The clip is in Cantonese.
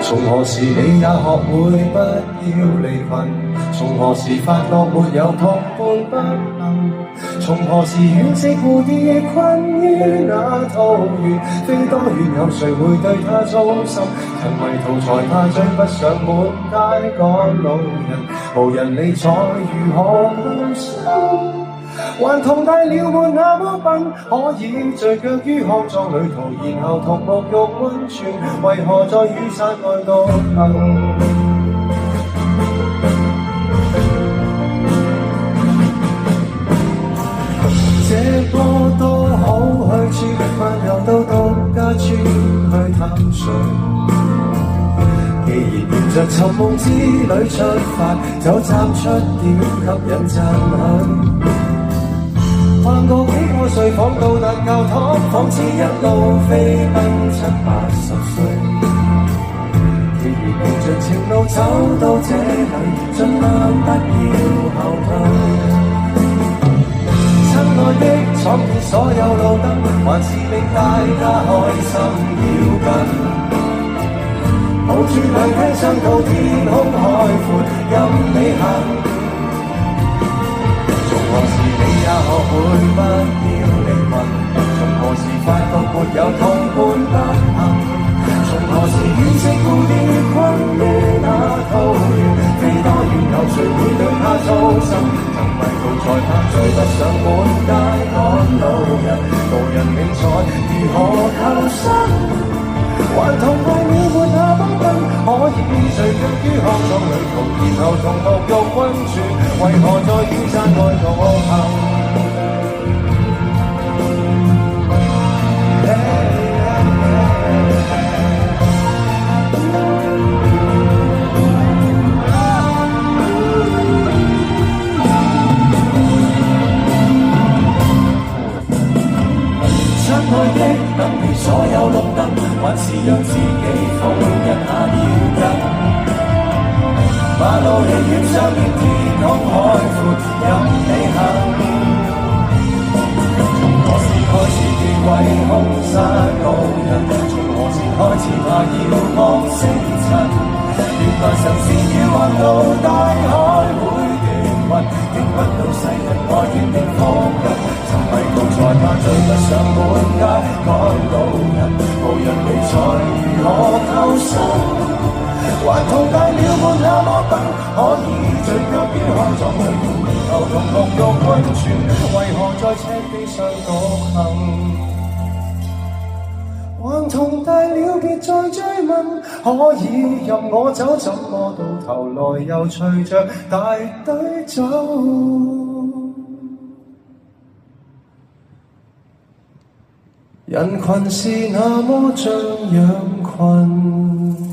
從何時你也學會不要離群？從何時發覺沒有同伴不能？從何時惋惜蝴蝶困於那桃源，飛多遠有誰會對他操心？曾迷途才怕追不上滿街趕路人，無人理睬如何放心？還同大了沒那麼笨，可以聚腳於康莊旅途，然後同沐浴溫泉，為何在雨傘外獨行？這個多好去處，漫遊到獨家村去探誰？既然沿着尋夢之旅出發，就站出點吸引讚許。逛過幾個睡房，到達教堂，仿似一路飛奔70-80歲。既然沿着情路走到這裏，盡量不要後退。親愛的，闖遍所有路燈，還是令大家開心要緊。抱住兩廳雙套，天空海闊，任你行。從何時你也學會不要離群？從何時發覺沒有同伴不行？從何時惋惜蝴蝶困於那桃源，飛多遠有誰會對他操心？曾迷途才怕追不上滿街趕路人，無人理睬如何求生？還同步了沒那麼笨，可以聚腳於康莊旅途，然後同沐浴溫泉，為何在雨傘外獨行？親愛的，等於所有綠燈，還是讓自己瘋一下要緊。馬路戲院上面天空海闊，任你行。從何時開始忌諱空山高人？從何時開始怕遙望星塵？原來神仙要橫渡大海會斷魂，經不到世人愛怨的風格。曾迷途才怕追不上滿街趕路人，無人理睬如何求生？還同大了沒那麼笨，可以聚腳於康莊旅途，然後同沐浴溫泉，為何在赤地上獨行？還同大了別再追問，可以任我走，怎麼到頭來又隨着大隊走？人群是那麼像羊群。